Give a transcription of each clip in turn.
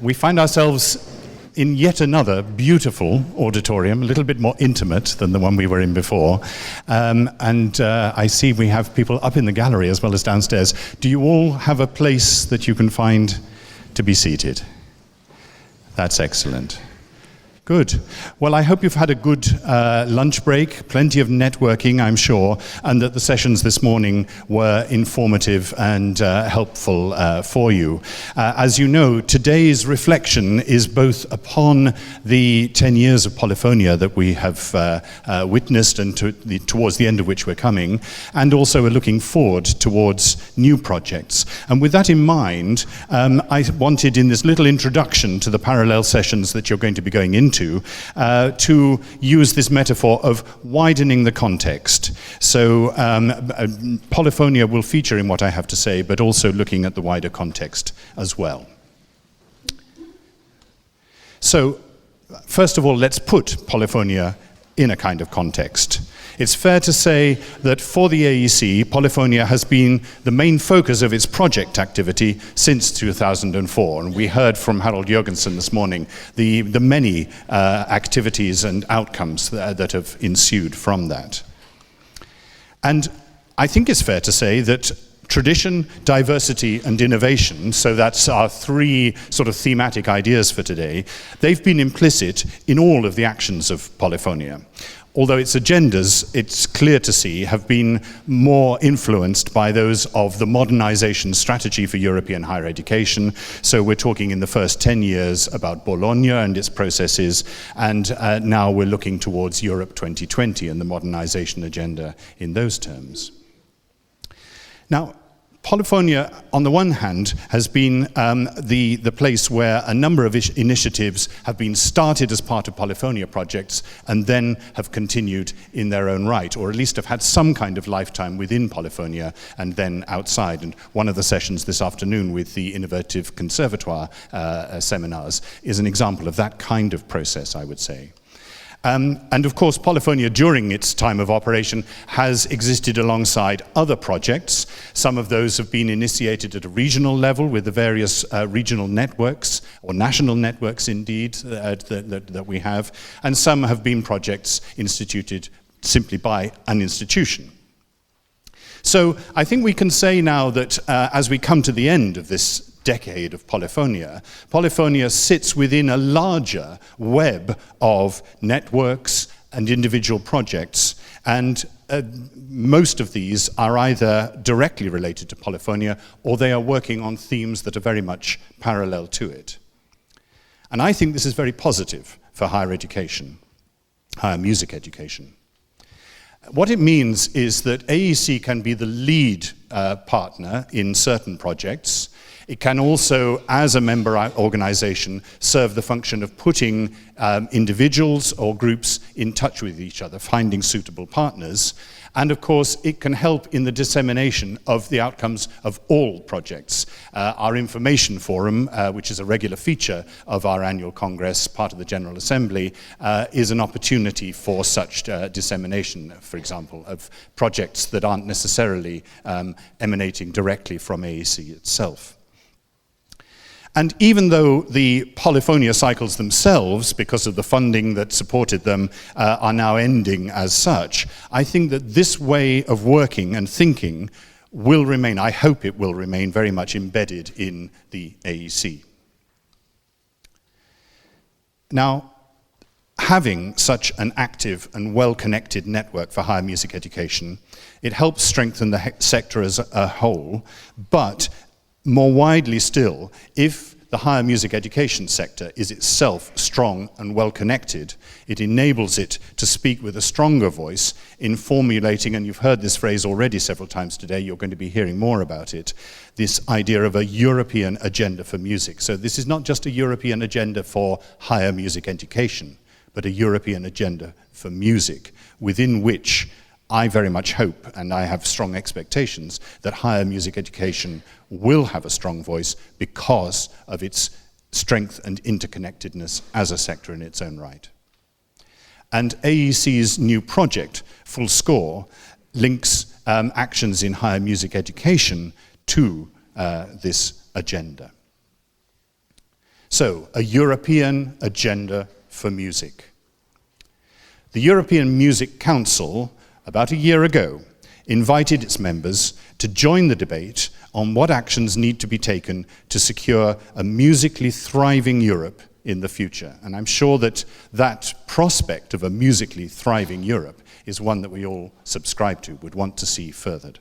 we find ourselves in yet another beautiful auditorium, a little bit more intimate than the one we were in before. I see we have people up in the gallery as well as downstairs. Do you all have a place that you can find to be seated? That's excellent. Good. Well, I hope you've had a good lunch break, plenty of networking, I'm sure, and that the sessions this morning were informative and helpful for you. As you know, today's reflection is both upon the 10 years of Polyphonia that we have witnessed and towards the end of which we're coming, and also we're looking forward towards new projects. And with that in mind, I wanted in this little introduction to the parallel sessions that you're going to be going into to use this metaphor of widening the context. So Polyphonia will feature in what I have to say, but also looking at the wider context as well. So first of all, let's put Polyphonia in a kind of context. It's fair to say that for the AEC, Polyphonia has been the main focus of its project activity since 2004. And we heard from Harold Jørgensen this morning the many activities and outcomes that have ensued from that. And I think it's fair to say that tradition, diversity, and innovation, so that's our three sort of thematic ideas for today, they've been implicit in all of the actions of Polyphonia. Although its agendas, it's clear to see, have been more influenced by those of the modernization strategy for European higher education. So we're talking in the first 10 years about Bologna and its processes, and now we're looking towards Europe 2020 and the modernization agenda in those terms. Now, Polyphonia, on the one hand, has been the place where a number of initiatives have been started as part of Polyphonia projects and then have continued in their own right, or at least have had some kind of lifetime within Polyphonia and then outside. And one of the sessions this afternoon with the innovative Conservatoire seminars is an example of that kind of process, I would say. And of course, Polyphonia during its time of operation has existed alongside other projects. Some of those have been initiated at a regional level with the various regional networks, or national networks indeed, that we have. And some have been projects instituted simply by an institution. So I think we can say now that as we come to the end of this decade of Polyphonia, Polyphonia sits within a larger web of networks and individual projects, and most of these are either directly related to Polyphonia or they are working on themes that are very much parallel to it. And I think this is very positive for higher education, higher music education. What it means is that AEC can be the lead partner in certain projects. It can also, as a member organization, serve the function of putting individuals or groups in touch with each other, finding suitable partners. And of course, it can help in the dissemination of the outcomes of all projects. Our information forum, which is a regular feature of our annual Congress, part of the General Assembly, is an opportunity for such dissemination, for example, of projects that aren't necessarily emanating directly from AEC itself. And even though the Polyphonia cycles themselves, because of the funding that supported them, are now ending as such, I think that this way of working and thinking will remain, I hope it will remain, very much embedded in the AEC. Now, having such an active and well-connected network for higher music education, it helps strengthen the sector as a whole, but more widely still, if the higher music education sector is itself strong and well-connected, it enables it to speak with a stronger voice in formulating, and you've heard this phrase already several times today, you're going to be hearing more about it, this idea of a European agenda for music. So this is not just a European agenda for higher music education, but a European agenda for music, within which I very much hope, and I have strong expectations, that higher music education will have a strong voice because of its strength and interconnectedness as a sector in its own right. And AEC's new project, Full Score, links actions in higher music education to this agenda. So, a European agenda for music. The European Music Council, about a year ago, invited its members to join the debate on what actions need to be taken to secure a musically thriving Europe in the future. And I'm sure that that prospect of a musically thriving Europe is one that we all subscribe to, would want to see furthered.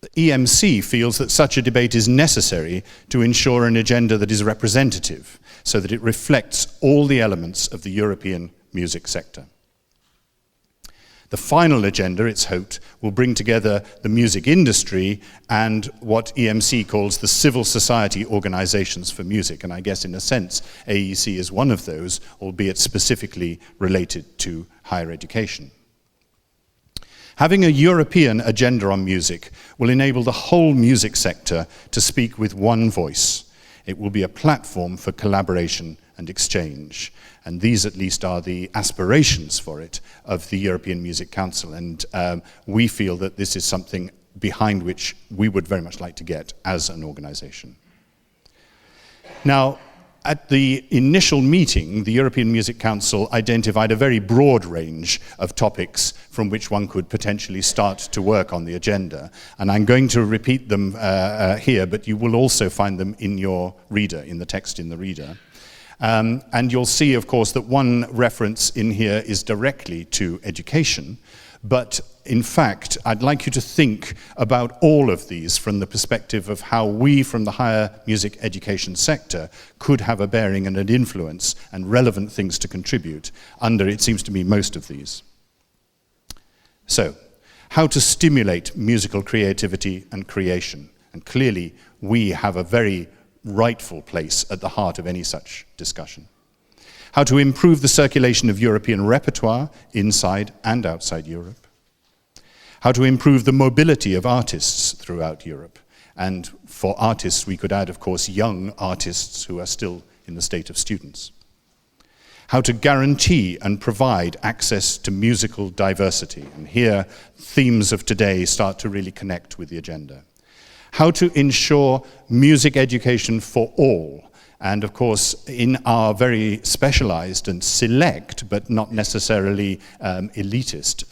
The EMC feels that such a debate is necessary to ensure an agenda that is representative, so that it reflects all the elements of the European music sector. The final agenda, it's hoped, will bring together the music industry and what EMC calls the civil society organizations for music. And I guess in a sense, AEC is one of those, albeit specifically related to higher education. Having a European agenda on music will enable the whole music sector to speak with one voice. It will be a platform for collaboration and exchange. And these at least are the aspirations for it of the European Music Council. And we feel that this is something behind which we would very much like to get as an organization. Now, at the initial meeting, the European Music Council identified a very broad range of topics from which one could potentially start to work on the agenda. And I'm going to repeat them here, but you will also find them in your reader, in the text in the reader. And you'll see, of course, that one reference in here is directly to education, but in fact, I'd like you to think about all of these from the perspective of how we, from the higher music education sector, could have a bearing and an influence and relevant things to contribute under, it seems to me, most of these. So, how to stimulate musical creativity and creation. And clearly, we have a very rightful place at the heart of any such discussion. How to improve the circulation of European repertoire inside and outside Europe. How to improve the mobility of artists throughout Europe. And for artists, we could add, of course, young artists who are still in the state of students. How to guarantee and provide access to musical diversity. And here, themes of today start to really connect with the agenda. How to ensure music education for all. And of course, in our very specialized and select, but not necessarily elitist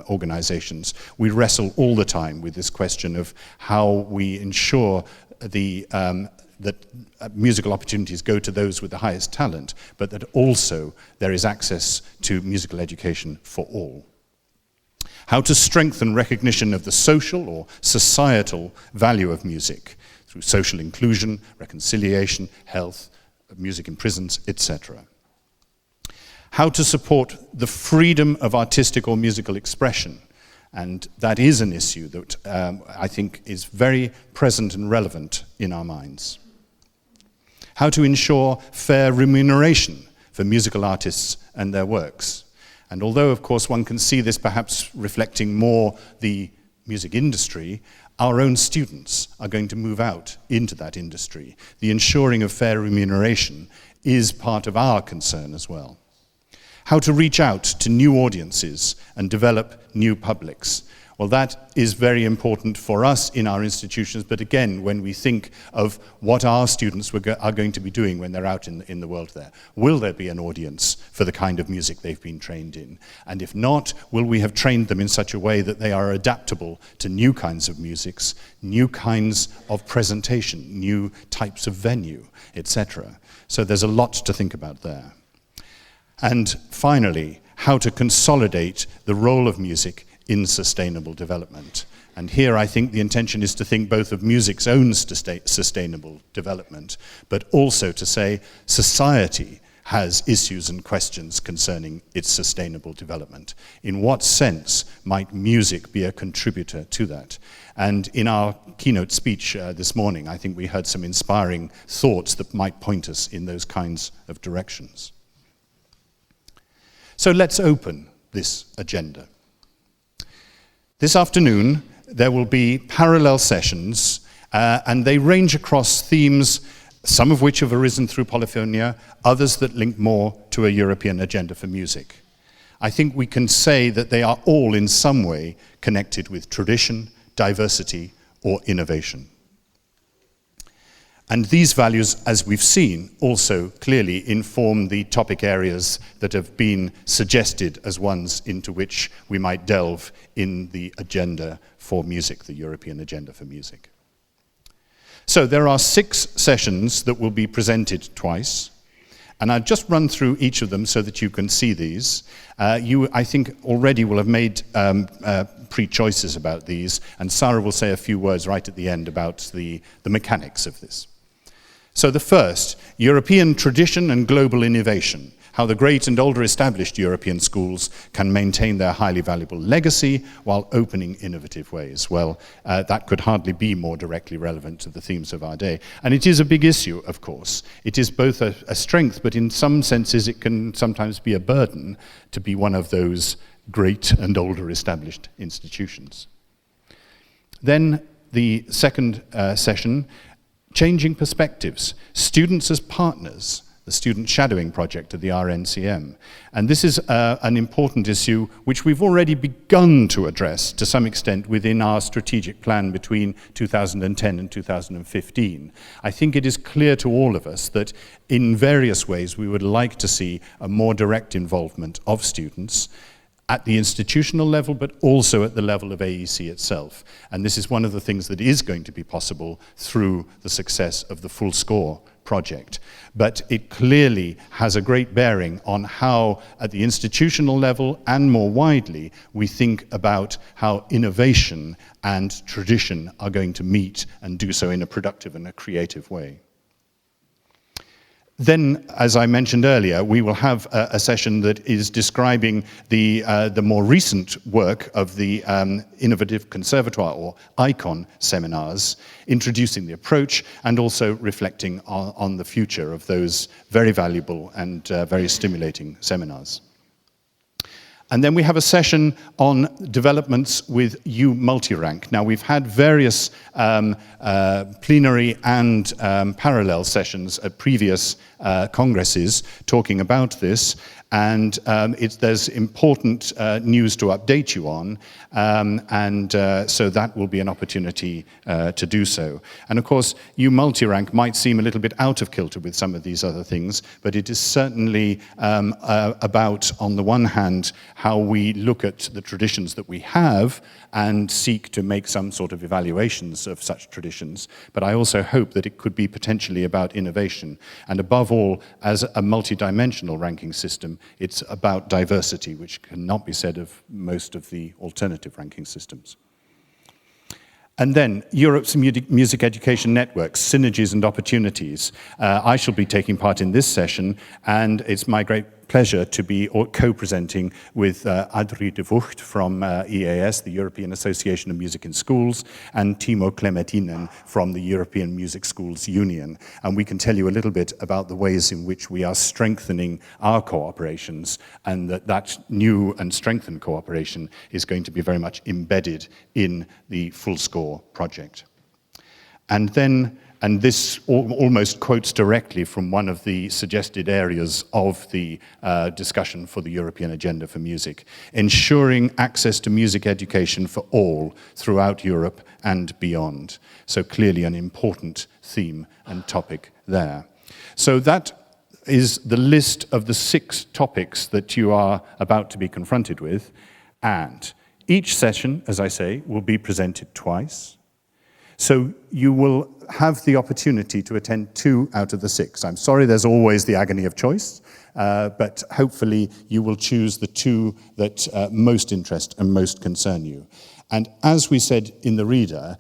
organizations, we wrestle all the time with this question of how we ensure that musical opportunities go to those with the highest talent, but that also there is access to musical education for all. How to strengthen recognition of the social or societal value of music through social inclusion, reconciliation, health, music in prisons, etc. How to support the freedom of artistic or musical expression, and that is an issue that I think is very present and relevant in our minds. How to ensure fair remuneration for musical artists and their works. And although, of course, one can see this perhaps reflecting more the music industry, our own students are going to move out into that industry. The ensuring of fair remuneration is part of our concern as well. How to reach out to new audiences and develop new publics. Well, that is very important for us in our institutions, but again, when we think of what our students are going to be doing when they're out in the world there, will there be an audience for the kind of music they've been trained in? And if not, will we have trained them in such a way that they are adaptable to new kinds of musics, new kinds of presentation, new types of venue, etc.? So there's a lot to think about there. And finally, how to consolidate the role of music in sustainable development. And here I think the intention is to think both of music's own sustainable development, but also to say society has issues and questions concerning its sustainable development. In what sense might music be a contributor to that? And in our keynote speech this morning, I think we heard some inspiring thoughts that might point us in those kinds of directions. So let's open this agenda. This afternoon, there will be parallel sessions, and they range across themes, some of which have arisen through Polyphonia, others that link more to a European agenda for music. I think we can say that they are all in some way connected with tradition, diversity, or innovation. And these values, as we've seen, also clearly inform the topic areas that have been suggested as ones into which we might delve in the agenda for music, the European Agenda for Music. So there are 6 sessions that will be presented twice. And I'll just run through each of them so that you can see these. You, I think, already will have made pre-choices about these, and Sarah will say a few words right at the end about the mechanics of this. So the first, European tradition and global innovation, how the great and older established European schools can maintain their highly valuable legacy while opening innovative ways. Well, that could hardly be more directly relevant to the themes of our day. And it is a big issue, of course. It is both a strength, but in some senses it can sometimes be a burden to be one of those great and older established institutions. Then the second session, changing perspectives, students as partners, the student shadowing project of the RNCM. And this is an important issue which we've already begun to address to some extent within our strategic plan between 2010 and 2015. I think it is clear to all of us that in various ways we would like to see a more direct involvement of students at the institutional level, but also at the level of AEC itself. And this is one of the things that is going to be possible through the success of the Full Score project. But it clearly has a great bearing on how, at the institutional level and more widely, we think about how innovation and tradition are going to meet and do so in a productive and a creative way. Then, as I mentioned earlier, we will have a session that is describing the more recent work of the Innovative Conservatoire, or ICON seminars, introducing the approach and also reflecting on the future of those very valuable and very stimulating seminars. And then we have a session on developments with MultiRank. Now, we've had various plenary and parallel sessions at previous congresses talking about this, and there's important news to update you on, so that will be an opportunity to do so. And of course, MultiRank might seem a little bit out of kilter with some of these other things, but it is certainly about, on the one hand, how we look at the traditions that we have and seek to make some sort of evaluations of such traditions. But I also hope that it could be potentially about innovation. And above all, as a multidimensional ranking system, it's about diversity, which cannot be said of most of the alternative ranking systems. And then, Europe's music education networks, synergies and opportunities. I shall be taking part in this session, and it's my great pleasure to be co-presenting with Adrie de Vught from EAS, the European Association of Music in Schools, and Timo Klemetinen from the European Music Schools Union. And we can tell you a little bit about the ways in which we are strengthening our cooperations, and that new and strengthened cooperation is going to be very much embedded in the Full Score project. And then, and this almost quotes directly from one of the suggested areas of the discussion for the European Agenda for Music, ensuring access to music education for all throughout Europe and beyond. So clearly an important theme and topic there. So that is the list of the 6 topics that you are about to be confronted with, and each session, as I say, will be presented twice. So you will have the opportunity to attend 2 out of the 6. I'm sorry there's always the agony of choice, but hopefully you will choose the 2 that most interest and most concern you. And as we said in the reader,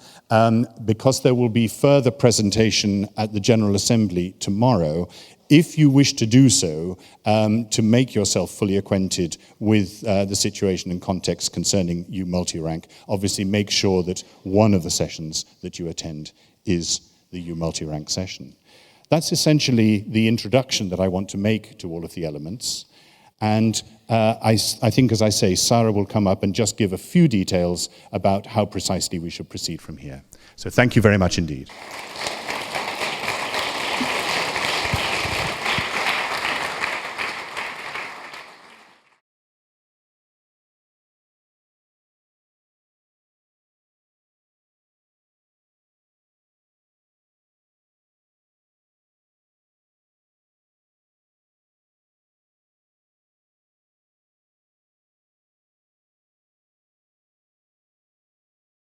because there will be further presentation at the General Assembly tomorrow, if you wish to do so, to make yourself fully acquainted with the situation and context concerning MultiRank, obviously make sure that one of the sessions that you attend is the MultiRank session. That's essentially the introduction that I want to make to all of the elements. And I think, as I say, Sarah will come up and just give a few details about how precisely we should proceed from here. So thank you very much indeed.